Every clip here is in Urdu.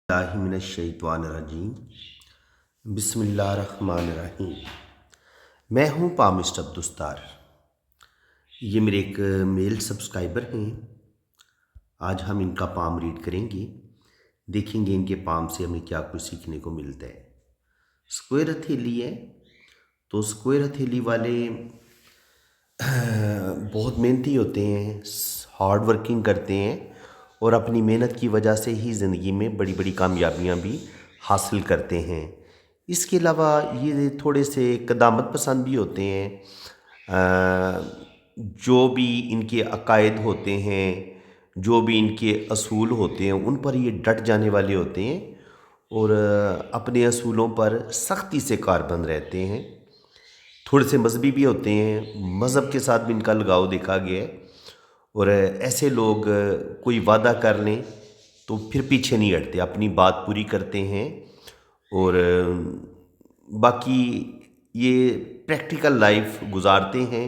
اللہ من الشیطان الرجیم بسم اللہ الرحمن الرحیم۔ میں ہوں پامسٹ عبدالستار، یہ میرے ایک میل سبسکرائبر ہیں۔ آج ہم ان کا پام ریڈ کریں گے، دیکھیں گے ان کے پام سے ہمیں کیا کچھ سیکھنے کو ملتا ہے۔ اسکوائر ہتھیلی ہے تو اسکوائر ہتھیلی والے بہت محنتی ہوتے ہیں، ہارڈ ورکنگ کرتے ہیں اور اپنی محنت کی وجہ سے ہی زندگی میں بڑی بڑی کامیابیاں بھی حاصل کرتے ہیں۔ اس کے علاوہ یہ تھوڑے سے قدامت پسند بھی ہوتے ہیں، جو بھی ان کے عقائد ہوتے ہیں، جو بھی ان کے اصول ہوتے ہیں ان پر یہ ڈٹ جانے والے ہوتے ہیں اور اپنے اصولوں پر سختی سے کاربند رہتے ہیں۔ تھوڑے سے مذہبی بھی ہوتے ہیں، مذہب کے ساتھ بھی ان کا لگاؤ دیکھا گیا ہے، اور ایسے لوگ کوئی وعدہ کر لیں تو پھر پیچھے نہیں ہٹتے، اپنی بات پوری کرتے ہیں۔ اور باقی یہ پریکٹیکل لائف گزارتے ہیں،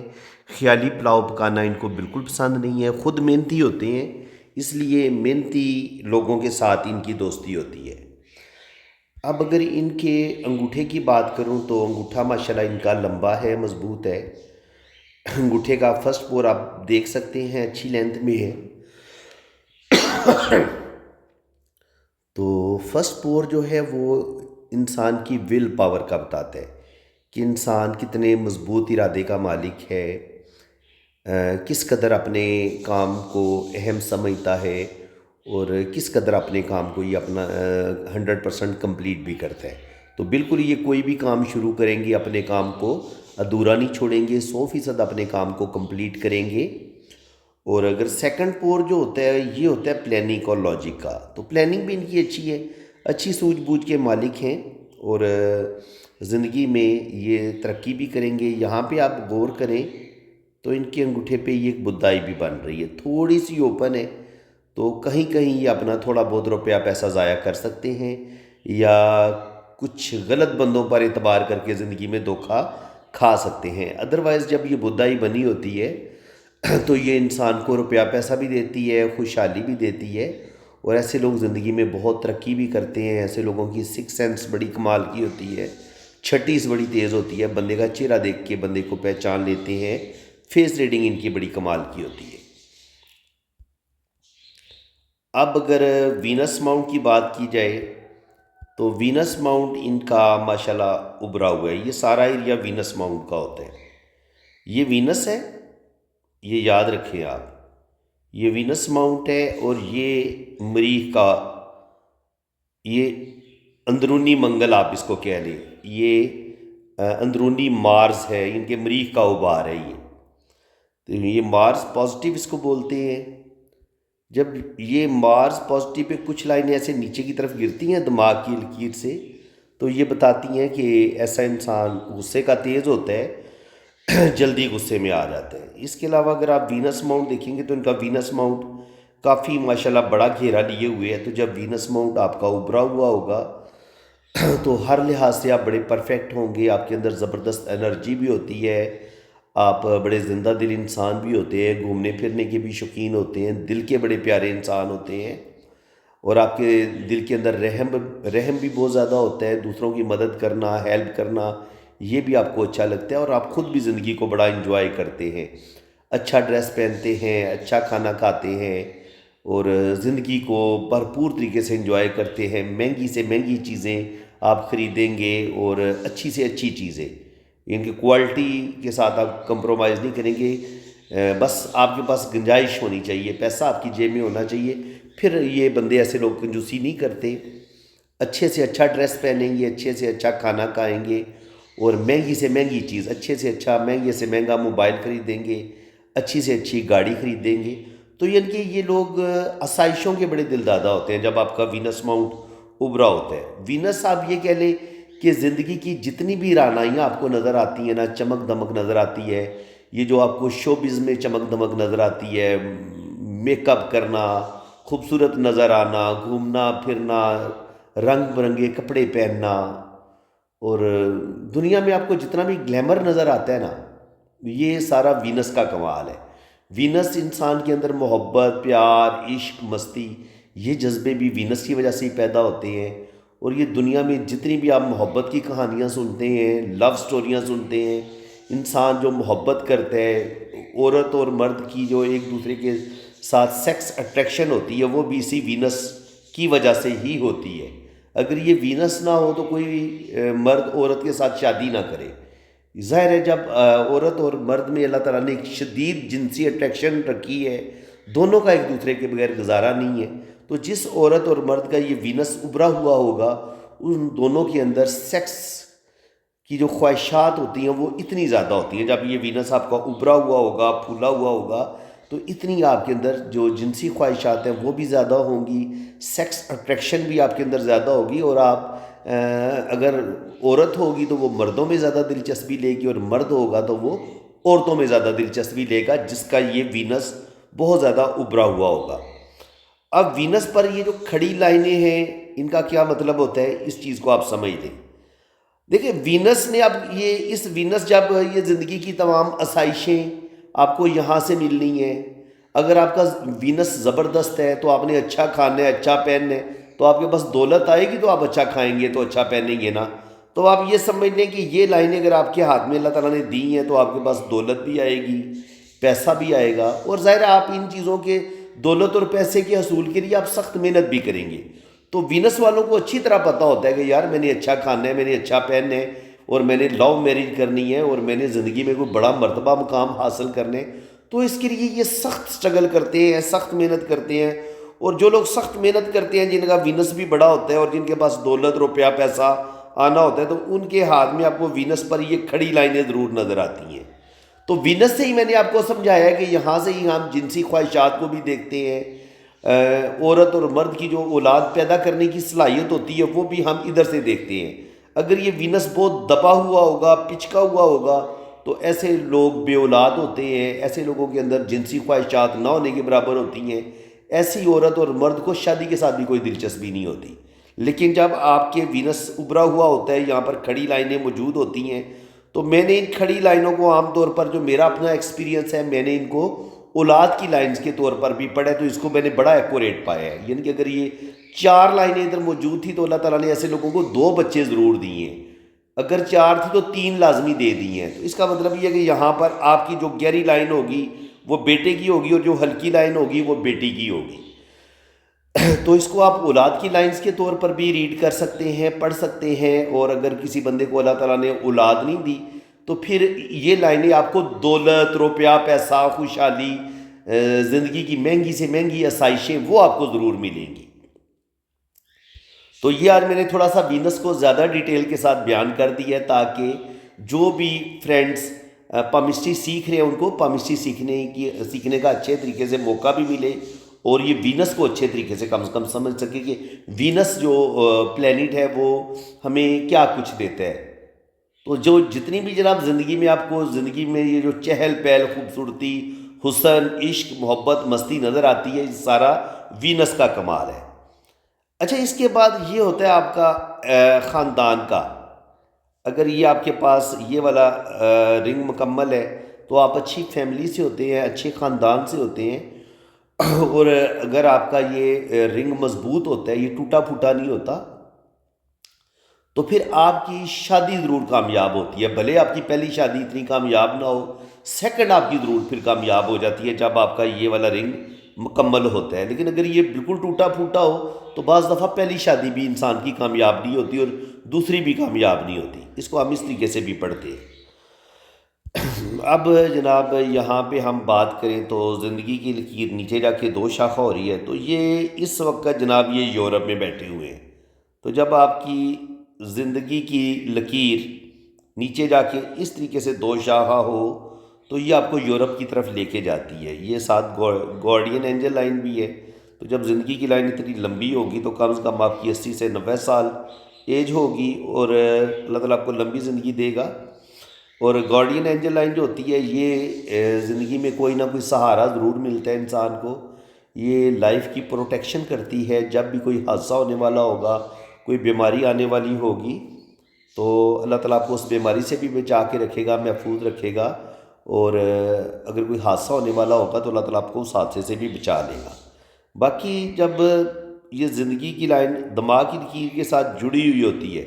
خیالی پلاؤ پکانا ان کو بالکل پسند نہیں ہے، خود محنتی ہوتے ہیں، اس لیے محنتی لوگوں کے ساتھ ان کی دوستی ہوتی ہے۔ اب اگر ان کے انگوٹھے کی بات کروں تو انگوٹھا ماشاءاللہ ان کا لمبا ہے، مضبوط ہے۔ انگوٹھے کا فرسٹ پور آپ دیکھ سکتے ہیں، اچھی لینتھ میں ہے۔ تو فرسٹ پور جو ہے وہ انسان کی ول پاور کا بتاتا ہے کہ انسان کتنے مضبوط ارادے کا مالک ہے، کس قدر اپنے کام کو اہم سمجھتا ہے اور کس قدر اپنے کام کو یہ اپنا 100% کمپلیٹ بھی کرتا ہے۔ تو بالکل یہ کوئی بھی کام شروع کریں گے اپنے کام کو ادھورا نہیں چھوڑیں گے، 100% اپنے کام کو کمپلیٹ کریں گے۔ اور اگر سیکنڈ پور جو ہوتا ہے یہ ہوتا ہے پلاننگ اور لاجک کا، تو پلاننگ بھی ان کی اچھی ہے، اچھی سوجھ بوجھ کے مالک ہیں اور زندگی میں یہ ترقی بھی کریں گے۔ یہاں پہ آپ غور کریں تو ان کے انگوٹھے پہ یہ ایک بدائی بھی بن رہی ہے، تھوڑی سی اوپن ہے، تو کہیں کہیں یہ اپنا تھوڑا بہت روپیہ پیسہ ضائع کر سکتے ہیں یا کچھ غلط بندوں پر اعتبار کر کے زندگی میں دھوکہ کھا سکتے ہیں۔ ادروائز جب یہ بدائی بنی ہوتی ہے تو یہ انسان کو روپیہ پیسہ بھی دیتی ہے، خوشحالی بھی دیتی ہے، اور ایسے لوگ زندگی میں بہت ترقی بھی کرتے ہیں۔ ایسے لوگوں کی سکس سینس بڑی کمال کی ہوتی ہے، چھٹیس بڑی تیز ہوتی ہے، بندے کا چہرہ دیکھ کے بندے کو پہچان لیتے ہیں، فیس ریڈنگ ان کی بڑی کمال کی ہوتی ہے۔ اب اگر وینس ماؤنٹ کی بات کی جائے تو وینس ماؤنٹ ان کا ماشاءاللہ ابھرا ہوا ہے، یہ سارا ایریا وینس ماؤنٹ کا ہوتا ہے۔ یہ وینس ہے، یہ یاد رکھیں آپ، یہ وینس ماؤنٹ ہے، اور یہ مریخ کا، یہ اندرونی منگل آپ اس کو کہہ لیں، یہ اندرونی مارز ہے، ان کے مریخ کا ابھار ہے یہ۔ تو یہ مارز پازیٹیو اس کو بولتے ہیں۔ جب یہ مارز پازیٹیو پہ کچھ لائنیں ایسے نیچے کی طرف گرتی ہیں دماغ کی لکیر سے، تو یہ بتاتی ہیں کہ ایسا انسان غصے کا تیز ہوتا ہے، جلدی غصے میں آ جاتا ہے۔ اس کے علاوہ اگر آپ وینس ماؤنٹ دیکھیں گے تو ان کا وینس ماؤنٹ کافی ماشاءاللہ بڑا گھیرا لیے ہوئے ہے، تو جب وینس ماؤنٹ آپ کا ابھرا ہوا ہوگا تو ہر لحاظ سے آپ بڑے پرفیکٹ ہوں گے، آپ کے اندر زبردست انرجی بھی ہوتی ہے، آپ بڑے زندہ دل انسان بھی ہوتے ہیں، گھومنے پھرنے کے بھی شوقین ہوتے ہیں، دل کے بڑے پیارے انسان ہوتے ہیں، اور آپ کے دل کے اندر رحم بھی بہت زیادہ ہوتا ہے، دوسروں کی مدد کرنا، ہیلپ کرنا، یہ بھی آپ کو اچھا لگتا ہے، اور آپ خود بھی زندگی کو بڑا انجوائے کرتے ہیں، اچھا ڈریس پہنتے ہیں، اچھا کھانا کھاتے ہیں اور زندگی کو بھرپور طریقے سے انجوائے کرتے ہیں۔ مہنگی سے مہنگی چیزیں آپ خریدیں گے اور اچھی سے اچھی چیزیں، ان کی کوالٹی کے ساتھ آپ کمپرومائز نہیں کریں گے، بس آپ کے پاس گنجائش ہونی چاہیے، پیسہ آپ کی جیب میں ہونا چاہیے۔ پھر یہ بندے ایسے لوگ کنجوسی نہیں کرتے، اچھے سے اچھا ڈریس پہنیں گے، اچھے سے اچھا کھانا کھائیں گے اور مہنگی سے مہنگی چیز، اچھے سے اچھا مہنگے سے مہنگا موبائل خریدیں گے، اچھی سے اچھی گاڑی خریدیں گے۔ تو یعنی کہ یہ لوگ آسائشوں کے بڑے دل دادا ہوتے ہیں جب آپ کا وینس ماؤنٹ ابھرا ہوتا ہے۔ وینس آپ یہ کہہ لیں کہ زندگی کی جتنی بھی رعنائیاں آپ کو نظر آتی ہیں نا، چمک دمک نظر آتی ہے، یہ جو آپ کو شوبز میں چمک دمک نظر آتی ہے، میک اپ کرنا، خوبصورت نظر آنا، گھومنا پھرنا، رنگ برنگے کپڑے پہننا، اور دنیا میں آپ کو جتنا بھی گلیمر نظر آتا ہے نا، یہ سارا وینس کا کمال ہے۔ وینس انسان کے اندر محبت، پیار، عشق، مستی، یہ جذبے بھی وینس کی وجہ سے ہی پیدا ہوتے ہیں۔ اور یہ دنیا میں جتنی بھی آپ محبت کی کہانیاں سنتے ہیں، لو سٹوریاں سنتے ہیں، انسان جو محبت کرتا ہے، عورت اور مرد کی جو ایک دوسرے کے ساتھ سیکس اٹریکشن ہوتی ہے، وہ بھی اسی وینس کی وجہ سے ہی ہوتی ہے۔ اگر یہ وینس نہ ہو تو کوئی مرد عورت کے ساتھ شادی نہ کرے۔ ظاہر ہے جب عورت اور مرد میں اللہ تعالیٰ نے ایک شدید جنسی اٹریکشن رکھی ہے، دونوں کا ایک دوسرے کے بغیر گزارا نہیں ہے، تو جس عورت اور مرد کا یہ وینس ابھرا ہوا ہوگا، ان دونوں کے اندر سیکس کی جو خواہشات ہوتی ہیں وہ اتنی زیادہ ہوتی ہیں۔ جب یہ وینس آپ کا ابھرا ہوا ہوگا، پھولا ہوا ہوگا، تو اتنی آپ کے اندر جو جنسی خواہشات ہیں وہ بھی زیادہ ہوں گی، سیکس اٹریکشن بھی آپ کے اندر زیادہ ہوگی، اور آپ اگر عورت ہوگی تو وہ مردوں میں زیادہ دلچسپی لے گی، اور مرد ہوگا تو وہ عورتوں میں زیادہ دلچسپی لے گا جس کا یہ وینس بہت زیادہ ابھرا ہوا ہوگا۔ اب وینس پر یہ جو کھڑی لائنیں ہیں، ان کا کیا مطلب ہوتا ہے، اس چیز کو آپ سمجھ لیں۔ دیکھیں وینس نے اب اس وینس جب یہ زندگی کی تمام آسائشیں آپ کو یہاں سے ملنی ہیں، اگر آپ کا وینس زبردست ہے تو آپ نے اچھا کھانا ہے، اچھا پہننا ہے، تو آپ کے پاس دولت آئے گی تو آپ اچھا کھائیں گے تو اچھا پہنیں گے نا۔ تو آپ یہ سمجھ لیں کہ یہ لائنیں اگر آپ کے ہاتھ میں اللہ تعالیٰ نے دی ہیں تو آپ کے پاس دولت بھی آئے گی، پیسہ بھی آئے گا، اور ظاہر ہے آپ ان چیزوں کے دولت اور پیسے کے حصول کے لیے آپ سخت محنت بھی کریں گے۔ تو وینس والوں کو اچھی طرح پتہ ہوتا ہے کہ یار میں نے اچھا کھانا ہے، میں نے اچھا پہننا ہے، اور میں نے لو میرج کرنی ہے، اور میں نے زندگی میں کوئی بڑا مرتبہ مقام حاصل کرنے، تو اس کے لیے یہ سخت سٹرگل کرتے ہیں، سخت محنت کرتے ہیں۔ اور جو لوگ سخت محنت کرتے ہیں، جن کا وینس بھی بڑا ہوتا ہے اور جن کے پاس دولت روپیہ پیسہ آنا ہوتا ہے، تو ان کے ہاتھ میں آپ کو وینس پر یہ کھڑی لائنیں ضرور نظر آتی ہیں۔ تو وینس سے ہی میں نے آپ کو سمجھایا ہے کہ یہاں سے ہی ہم جنسی خواہشات کو بھی دیکھتے ہیں، عورت اور مرد کی جو اولاد پیدا کرنے کی صلاحیت ہوتی ہے وہ بھی ہم ادھر سے دیکھتے ہیں۔ اگر یہ وینس بہت دبا ہوا ہوگا، پچکا ہوا ہوگا، تو ایسے لوگ بے اولاد ہوتے ہیں، ایسے لوگوں کے اندر جنسی خواہشات نہ ہونے کے برابر ہوتی ہیں، ایسی عورت اور مرد کو شادی کے ساتھ بھی کوئی دلچسپی نہیں ہوتی۔ لیکن جب آپ کے وینس ابھرا ہوا ہوتا ہے، یہاں پر کھڑی لائنیں موجود ہوتی ہیں، تو میں نے ان کھڑی لائنوں کو عام طور پر، جو میرا اپنا ایکسپیرینس ہے، میں نے ان کو اولاد کی لائنز کے طور پر بھی پڑھا ہے، تو اس کو میں نے بڑا ایکوریٹ پایا ہے۔ یعنی کہ اگر یہ 4 لائنیں ادھر موجود تھی تو اللہ تعالیٰ نے ایسے لوگوں کو 2 بچے ضرور دیے ہیں، اگر 4 تھی تو 3 لازمی دے دی ہیں۔ تو اس کا مطلب یہ ہے کہ یہاں پر آپ کی جو گہری لائن ہوگی وہ بیٹے کی ہوگی، اور جو ہلکی لائن ہوگی وہ بیٹی کی ہوگی۔ تو اس کو آپ اولاد کی لائنز کے طور پر بھی ریڈ کر سکتے ہیں، پڑھ سکتے ہیں، اور اگر کسی بندے کو اللہ تعالیٰ نے اولاد نہیں دی تو پھر یہ لائنیں آپ کو دولت، روپیہ پیسہ، خوشحالی، زندگی کی مہنگی سے مہنگی آسائشیں وہ آپ کو ضرور ملیں گی۔ تو یہ آج میں نے تھوڑا سا وینس کو زیادہ ڈیٹیل کے ساتھ بیان کر دیا ہے، تاکہ جو بھی فرینڈز پامسٹری سیکھ رہے ہیں ان کو پامسٹری سیکھنے کا اچھے طریقے سے موقع بھی ملے، اور یہ وینس کو اچھے طریقے سے کم سمجھ سکے کہ وینس جو پلینٹ ہے وہ ہمیں کیا کچھ دیتا ہے۔ تو جو جتنی بھی جناب زندگی میں آپ کو زندگی میں یہ جو چہل پہل، خوبصورتی، حسن، عشق، محبت، مستی نظر آتی ہے، یہ سارا وینس کا کمال ہے۔ اچھا، اس کے بعد یہ ہوتا ہے آپ کا خاندان کا۔ اگر یہ آپ کے پاس یہ والا رنگ مکمل ہے تو آپ اچھی فیملی سے ہوتے ہیں، اچھے خاندان سے ہوتے ہیں، اور اگر آپ کا یہ رنگ مضبوط ہوتا ہے، یہ ٹوٹا پھوٹا نہیں ہوتا، تو پھر آپ کی شادی ضرور کامیاب ہوتی ہے۔ بھلے آپ کی پہلی شادی اتنی کامیاب نہ ہو، سیکنڈ آپ کی ضرور پھر کامیاب ہو جاتی ہے جب آپ کا یہ والا رنگ مکمل ہوتا ہے۔ لیکن اگر یہ بالکل ٹوٹا پھوٹا ہو تو بعض دفعہ پہلی شادی بھی انسان کی کامیاب نہیں ہوتی اور دوسری بھی کامیاب نہیں ہوتی۔ اس کو ہم اس طریقے سے بھی پڑھتے ہیں۔ اب جناب یہاں پہ ہم بات کریں تو زندگی کی لکیر نیچے جا کے 2 شاخہ ہو رہی ہے، تو یہ اس وقت جناب یہ یورپ میں بیٹھے ہوئے ہیں۔ تو جب آپ کی زندگی کی لکیر نیچے جا کے اس طریقے سے 2 شاخہ ہو تو یہ آپ کو یورپ کی طرف لے کے جاتی ہے۔ یہ ساتھ گارڈین اینجل لائن بھی ہے۔ تو جب زندگی کی لائن اتنی لمبی ہوگی تو کم از کم آپ کی 80 سے 90 سال ایج ہوگی، اور اللہ تعالیٰ آپ کو لمبی زندگی دے گا۔ اور گارڈین اینجل لائن جو ہوتی ہے، یہ زندگی میں کوئی نہ کوئی سہارا ضرور ملتا ہے انسان کو۔ یہ لائف کی پروٹیکشن کرتی ہے، جب بھی کوئی حادثہ ہونے والا ہوگا، کوئی بیماری آنے والی ہوگی، تو اللہ تعالیٰ آپ کو اس بیماری سے بھی بچا کے رکھے گا، محفوظ رکھے گا، اور اگر کوئی حادثہ ہونے والا ہوگا تو اللہ تعالیٰ آپ کو اس حادثے سے بھی بچا لے گا۔ باقی جب یہ زندگی کی لائن دماغ کی لکیر کے ساتھ جڑی ہوئی ہوتی ہے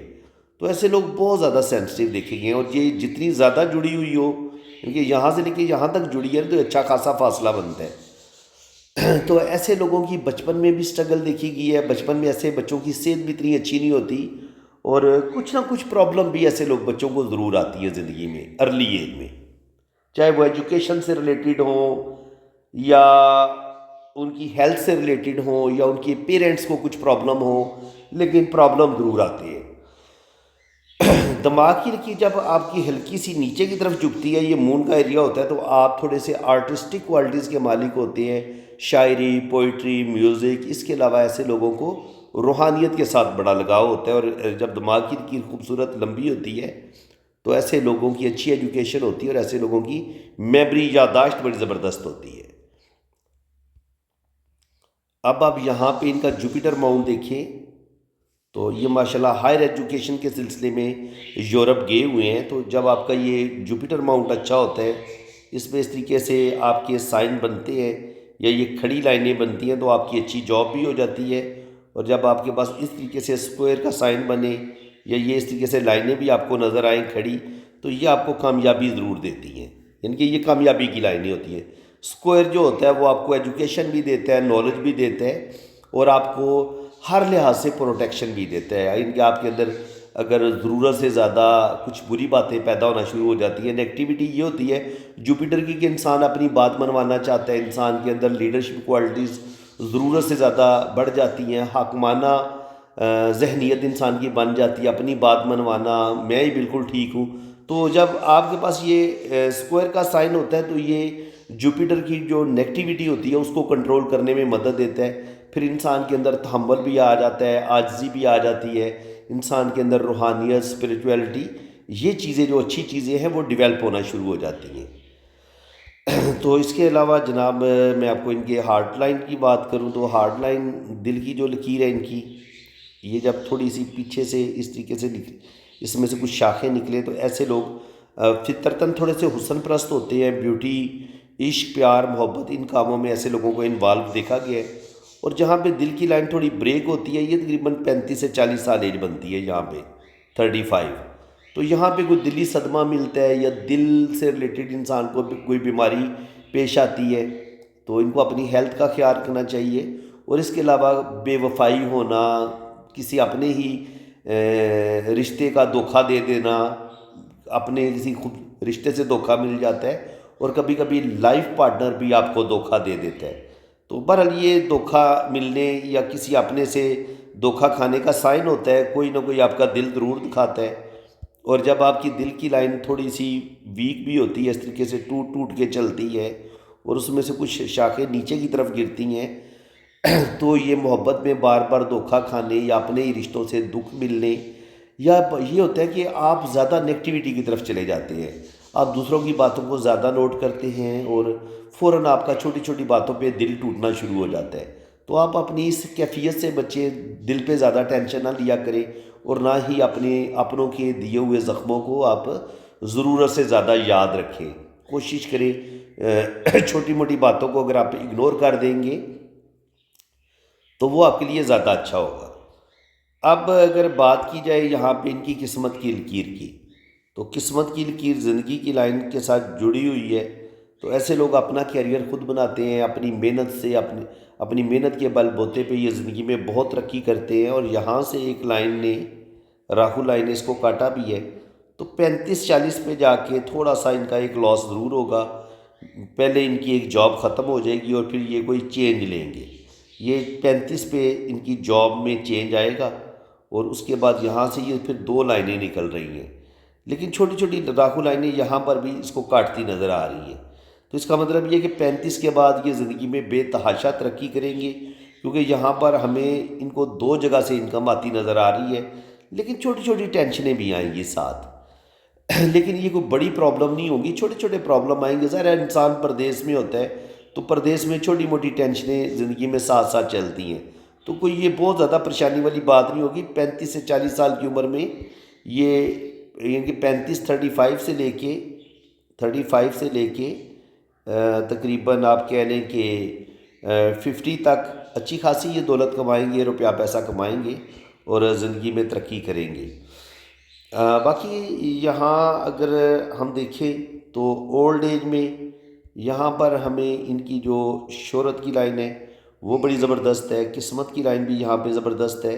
تو ایسے لوگ بہت زیادہ سینسٹیو دیکھے گئے ہیں، اور یہ جتنی زیادہ جڑی ہوئی ہو، کیونکہ یہاں سے لے کے یہاں تک جڑی ہے تو اچھا خاصا فاصلہ بنتا ہے تو ایسے لوگوں کی بچپن میں بھی سٹرگل دیکھی گئی ہے، بچپن میں ایسے بچوں کی صحت بھی اتنی اچھی نہیں ہوتی، اور کچھ نہ کچھ پرابلم بھی ایسے لوگ بچوں کو ضرور آتی ہے زندگی میں ارلی ایج میں، چاہے وہ ایجوکیشن سے ریلیٹڈ ہوں، یا ان کی ہیلتھ سے ریلیٹڈ ہوں، یا ان کے پیرنٹس کو کچھ پرابلم ہو، لیکن پرابلم ضرور آتی ہے۔ دماغ کی لکیر جب آپ کی ہلکی سی نیچے کی طرف جھکتی ہے، یہ مون کا ایریا ہوتا ہے، تو آپ تھوڑے سے آرٹسٹک کوالٹیز کے مالک ہوتے ہیں، شاعری، پوئٹری، میوزک، اس کے علاوہ ایسے لوگوں کو روحانیت کے ساتھ بڑا لگاؤ ہوتا ہے، اور جب دماغ کی لکیر خوبصورت لمبی ہوتی ہے تو ایسے لوگوں کی اچھی ایجوکیشن ہوتی ہے، اور ایسے لوگوں کی میموری یادداشت بڑی زبردست ہوتی ہے۔ اب آپ یہاں پہ ان کا جوپیٹر ماؤنٹ دیکھیں، تو یہ ماشاءاللہ ہائر ایجوکیشن کے سلسلے میں یورپ گئے ہوئے ہیں، تو جب آپ کا یہ جوپیٹر ماؤنٹ اچھا ہوتا ہے، اس میں اس طریقے سے آپ کے سائن بنتے ہیں یا یہ کھڑی لائنیں بنتی ہیں تو آپ کی اچھی جاب بھی ہو جاتی ہے، اور جب آپ کے پاس اس طریقے سے اسکوائر کا سائن بنے یا یہ اس طریقے سے لائنیں بھی آپ کو نظر آئیں کھڑی، تو یہ آپ کو کامیابی ضرور دیتی ہیں، یعنی کہ یہ کامیابی کی لائنیں ہوتی ہیں۔ اسکوائر جو ہوتا ہے وہ آپ کو ایجوکیشن بھی دیتا ہے، نالج بھی دیتا ہے، اور آپ کو ہر لحاظ سے پروٹیکشن بھی دیتا ہے، یعنی کہ آپ کے اندر اگر ضرورت سے زیادہ کچھ بری باتیں پیدا ہونا شروع ہو جاتی ہیں، نیگیٹیوٹی یہ ہوتی ہے جوپیٹر کی کہ انسان اپنی بات منوانا چاہتا ہے، انسان کے اندر لیڈرشپ کوالٹیز ضرورت سے زیادہ بڑھ جاتی ہیں، حاکمانہ ذہنیت انسان کی بن جاتی ہے، اپنی بات منوانا، میں ہی بالکل ٹھیک ہوں۔ تو جب آپ کے پاس یہ اسکوائر کا سائن ہوتا ہے تو یہ جوپیٹر کی جو نیگیٹیوٹی ہوتی ہے اس کو کنٹرول کرنے میں مدد دیتا ہے، پھر انسان کے اندر تحمل بھی آ جاتا ہے، عاجزی بھی آ جاتی ہے، انسان کے اندر روحانیت، اسپریچویلٹی، یہ چیزیں جو اچھی چیزیں ہیں وہ ڈیولپ ہونا شروع ہو جاتی ہیں۔ تو اس کے علاوہ جناب میں آپ کو ان کے ہارٹ لائن کی بات کروں تو ہارٹ لائن دل کی جو لکیر ہے ان کی، یہ جب تھوڑی سی پیچھے سے اس طریقے سے اس میں سے کچھ شاخیں نکلے تو ایسے لوگ فطرتاً تھوڑے سے حسن پرست ہوتے ہیں، بیوٹی، عشق، پیار، محبت، ان کاموں میں ایسے لوگوں کو انوالو دیکھا گیا ہے، اور جہاں پہ دل کی لائن تھوڑی بریک ہوتی ہے، یہ تقریباً 35 سے 40 سال ایج بنتی ہے یہاں پہ 35، تو یہاں پہ کوئی دلی صدمہ ملتا ہے یا دل سے ریلیٹڈ انسان کو کوئی بیماری پیش آتی ہے تو ان کو اپنی ہیلتھ کا خیال رکھنا چاہیے، اور اس کے علاوہ بے وفائی ہونا، کسی اپنے ہی رشتے کا دھوکہ دے دینا، اپنے کسی خود رشتے سے دھوکہ مل جاتا ہے، اور کبھی کبھی لائف پارٹنر بھی آپ کو دھوکہ دے دیتا ہے، تو بہرحال یہ دھوکہ ملنے یا کسی اپنے سے دھوکہ کھانے کا سائن ہوتا ہے، کوئی نہ کوئی آپ کا دل ضرور دکھاتا ہے، اور جب آپ کی دل کی لائن تھوڑی سی ویک بھی ہوتی ہے، اس طریقے سے ٹوٹ ٹوٹ کے چلتی ہے اور اس میں سے کچھ شاخیں نیچے کی طرف گرتی ہیں تو یہ محبت میں بار بار دھوکہ کھانے یا اپنے ہی رشتوں سے دکھ ملنے، یا یہ ہوتا ہے کہ آپ زیادہ نیگیٹیوٹی کی طرف چلے جاتے ہیں، آپ دوسروں کی باتوں کو زیادہ نوٹ کرتے ہیں اور فوراً آپ کا چھوٹی چھوٹی باتوں پہ دل ٹوٹنا شروع ہو جاتا ہے، تو آپ اپنی اس کیفیت سے بچیں، دل پہ زیادہ ٹینشن نہ لیا کریں، اور نہ ہی اپنوں کے دیے ہوئے زخموں کو آپ ضرورت سے زیادہ یاد رکھیں، کوشش کریں چھوٹی موٹی باتوں کو اگر آپ اگنور کر دیں گے تو وہ آپ کے لیے زیادہ اچھا ہوگا۔ اب اگر بات کی جائے یہاں پہ ان کی قسمت کی لکیر کی، تو قسمت کی لکیر زندگی کی لائن کے ساتھ جڑی ہوئی ہے، تو ایسے لوگ اپنا کیریئر خود بناتے ہیں، اپنی محنت سے، اپنی محنت کے بل بوتے پہ یہ زندگی میں بہت ترقی کرتے ہیں، اور یہاں سے ایک لائن نے، راہو لائن نے اس کو کاٹا بھی ہے، تو 35-40 پہ جا کے تھوڑا سا ان کا ایک لاس ضرور ہوگا، پہلے ان کی ایک جاب ختم ہو جائے گی اور پھر یہ کوئی چینج لیں گے، یہ 35 پہ ان کی جاب میں چینج آئے گا، اور اس کے بعد یہاں سے یہ پھر 2 لائنیں نکل رہی ہیں، لیکن چھوٹی چھوٹی راہو لائنیں یہاں پر بھی اس کو کاٹتی نظر آ رہی ہیں، تو اس کا مطلب یہ کہ 35 کے بعد یہ زندگی میں بے تحاشا ترقی کریں گے، کیونکہ یہاں پر ہمیں ان کو 2 جگہ سے انکم آتی نظر آ رہی ہے، لیکن چھوٹی چھوٹی ٹینشنیں بھی آئیں گی ساتھ، لیکن یہ کوئی بڑی پرابلم نہیں ہوگی، چھوٹے چھوٹے پرابلم آئیں گے، ظاہر ہے انسان پردیس میں ہوتا ہے تو پردیس میں چھوٹی موٹی ٹینشنیں زندگی میں ساتھ ساتھ چلتی ہیں، تو کوئی یہ بہت زیادہ پریشانی والی بات نہیں ہوگی، 35 سے 40 سال کی عمر میں یہ، یعنی کہ 35 سے لے کے تقریباً آپ کہہ لیں کہ 50 تک اچھی خاصی یہ دولت کمائیں گے، روپیہ پیسہ کمائیں گے اور زندگی میں ترقی کریں گے۔ باقی یہاں اگر ہم دیکھیں تو اولڈ ایج میں یہاں پر ہمیں ان کی جو شہرت کی لائن ہے وہ بڑی زبردست ہے، قسمت کی لائن بھی یہاں پہ زبردست ہے،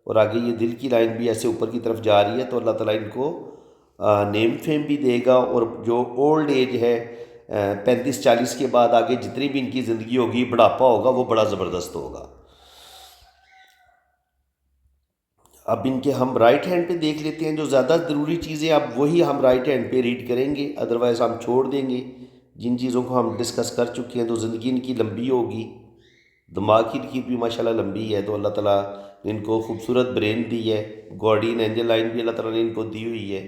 اور آگے یہ دل کی لائن بھی ایسے اوپر کی طرف جا رہی ہے، تو اللہ تعالیٰ ان کو نیم فیم بھی دے گا، اور جو اولڈ ایج ہے 35-40 کے بعد آگے جتنی بھی ان کی زندگی ہوگی، بڑھاپا ہوگا، وہ بڑا زبردست ہوگا۔ اب ان کے ہم رائٹ ہینڈ پہ دیکھ لیتے ہیں، جو زیادہ ضروری چیزیں اب وہی ہم رائٹ ہینڈ پہ ریڈ کریں گے، ادروائز ہم چھوڑ دیں گے۔ جن چیزوں کو ہم ڈسکس کر چکے ہیں، تو زندگی ان کی لمبی ہوگی، دماغ کی لکیر بھی ماشاءاللہ لمبی ہے، تو اللہ تعالیٰ نے ان کو خوبصورت برین دی ہے، گارڈین اینجل لائن بھی اللہ تعالیٰ نے ان کو دی ہوئی ہے،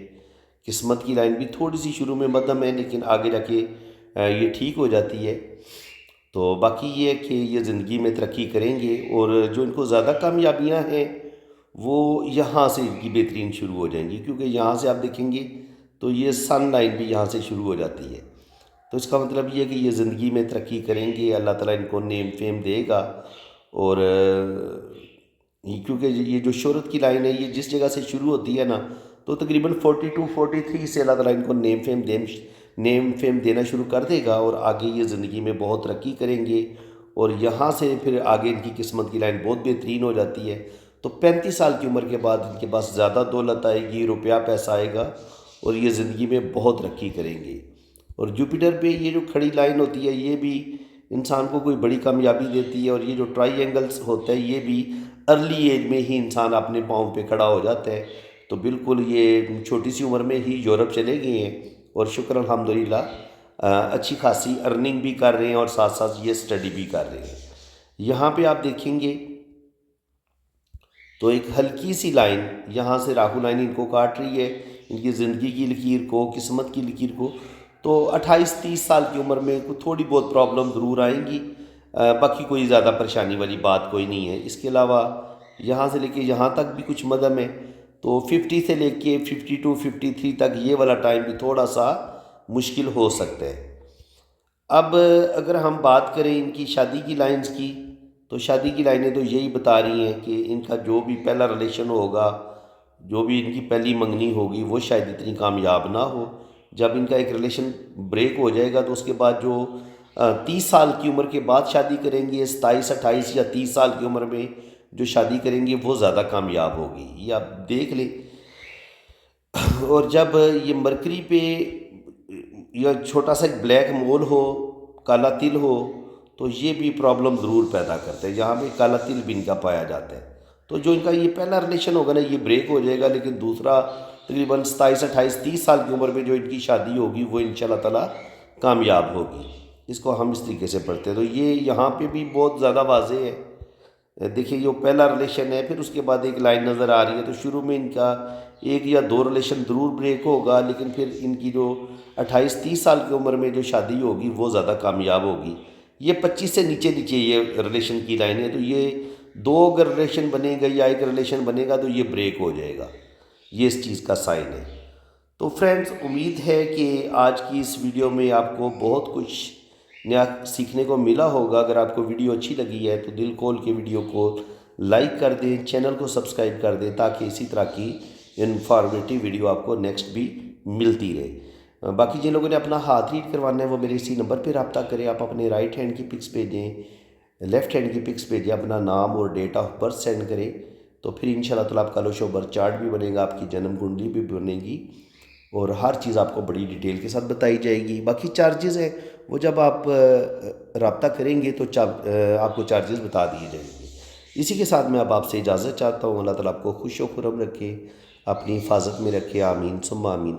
قسمت کی لائن بھی تھوڑی سی شروع میں مدھم ہے، لیکن آگے جا کے یہ ٹھیک ہو جاتی ہے۔ تو باقی یہ ہے کہ یہ زندگی میں ترقی کریں گے، اور جو ان کو زیادہ کامیابیاں ہیں وہ یہاں سے ان کی بہترین شروع ہو جائیں گی، کیونکہ یہاں سے آپ دیکھیں گے تو یہ سن لائن بھی یہاں سے شروع ہو جاتی ہے۔ تو اس کا مطلب یہ ہے کہ یہ زندگی میں ترقی کریں گے، اللہ تعالیٰ ان کو نیم فیم دے گا، اور کیونکہ یہ جو شہرت کی لائن ہے یہ جس جگہ سے شروع ہوتی ہے نا، تو تقریباً 42-43 سے اللہ تعالیٰ ان کو نیم فیم دینا شروع کر دے گا، اور آگے یہ زندگی میں بہت ترقی کریں گے، اور یہاں سے پھر آگے ان کی قسمت کی لائن بہت بہترین ہو جاتی ہے۔ تو 35 سال کی عمر کے بعد ان کے پاس زیادہ دولت آئے گی، روپیہ پیسہ آئے گا، اور یہ زندگی میں بہت ترقی کریں گے۔ اور جوپیٹر پہ یہ جو کھڑی لائن ہوتی ہے یہ بھی انسان کو کوئی بڑی کامیابی دیتی ہے، اور یہ جو ٹرائی اینگلز ہوتا ہے یہ بھی ارلی ایج میں ہی انسان اپنے پاؤں پہ کھڑا ہو جاتا ہے۔ تو بالکل یہ چھوٹی سی عمر میں ہی یورپ چلے گئے ہیں، اور شکر الحمدللہ اچھی خاصی ارننگ بھی کر رہے ہیں، اور ساتھ ساتھ یہ اسٹڈی بھی کر رہے ہیں۔ یہاں پہ آپ دیکھیں گے تو ایک ہلکی سی لائن یہاں سے راہو لائن ان کو کاٹ رہی ہے، ان کی زندگی کی لکیر کو، قسمت کی لکیر کو۔ تو 28-30 سال کی عمر میں تھوڑی بہت پرابلم ضرور آئیں گی، باقی کوئی زیادہ پریشانی والی بات کوئی نہیں ہے۔ اس کے علاوہ یہاں سے لے کے یہاں تک بھی کچھ مدھم ہے، تو 50 سے لے کے 52-53 تک یہ والا ٹائم بھی تھوڑا سا مشکل ہو سکتا ہے۔ اب اگر ہم بات کریں ان کی شادی کی لائنز کی، تو شادی کی لائنیں تو یہی بتا رہی ہیں کہ ان کا جو بھی پہلا ریلیشن ہوگا، جو بھی ان کی پہلی منگنی ہوگی، وہ شاید اتنی کامیاب نہ ہو۔ جب ان کا ایک ریلیشن بریک ہو جائے گا تو اس کے بعد جو 30 سال کی عمر کے بعد شادی کریں گے، 27-28 یا 30 سال کی عمر میں جو شادی کریں گے وہ زیادہ کامیاب ہوگی، یہ آپ دیکھ لیں۔ اور جب یہ مرکری پہ یا چھوٹا سا ایک بلیک مول ہو، کالا تل ہو، تو یہ بھی پرابلم ضرور پیدا کرتا ہے، یہاں پہ کالا تل بھی ان کا پایا جاتا ہے۔ تو جو ان کا یہ پہلا ریلیشن ہوگا نا یہ بریک ہو جائے گا، لیکن دوسرا تقریباً 27-28-30 سال کی عمر میں جو ان کی شادی ہوگی وہ انشاءاللہ تعالیٰ کامیاب ہوگی۔ اس کو ہم اس طریقے سے پڑھتے ہیں، تو یہ یہاں پہ بھی بہت زیادہ واضح ہے۔ دیکھیں جو پہلا ریلیشن ہے، پھر اس کے بعد ایک لائن نظر آ رہی ہے، تو شروع میں ان کا 1 یا 2 ریلیشن ضرور بریک ہوگا، لیکن پھر ان کی جو 28-30 سال کی عمر میں جو شادی ہوگی وہ زیادہ کامیاب ہوگی۔ یہ 25 سے نیچے یہ ریلیشن کی لائن ہے، تو یہ 2 اگر ریلیشن بنے گا یا ایک ریلیشن بنے گا تو یہ بریک ہو جائے گا، یہ اس چیز کا سائن ہے۔ تو فرینڈز، امید ہے کہ آج کی اس ویڈیو میں آپ کو بہت کچھ نیا سیکھنے کو ملا ہوگا۔ اگر آپ کو ویڈیو اچھی لگی ہے تو دل کھول کے ویڈیو کو لائک کر دیں، چینل کو سبسکرائب کر دیں، تاکہ اسی طرح کی انفارمیٹیو ویڈیو آپ کو نیکسٹ بھی ملتی رہے۔ باقی جن لوگوں نے اپنا ہاتھ ریڈ کروانا ہے وہ میرے اسی نمبر پہ رابطہ کریں، آپ اپنے رائٹ ہینڈ کی پکس بھیجیں، لیفٹ ہینڈ کی پکس بھیجیں، اپنا نام اور ڈیٹ آف برتھ سینڈ کریں، تو پھر انشاءاللہ تعالیٰ آپ کا لوشو برتھ چارٹ بھی بنے گا، آپ کی جنم کنڈلی بھی بنے گی، اور ہر چیز آپ کو بڑی ڈیٹیل کے ساتھ بتائی جائے گی۔ باقی چارجز ہیں وہ جب آپ رابطہ کریں گے تو آپ کو چارجز بتا دیے جائیں گے۔ اسی کے ساتھ میں اب آپ سے اجازت چاہتا ہوں، اللہ تعالیٰ آپ کو خوش و خرم رکھے، اپنی حفاظت میں رکھے، آمین ثم آمین۔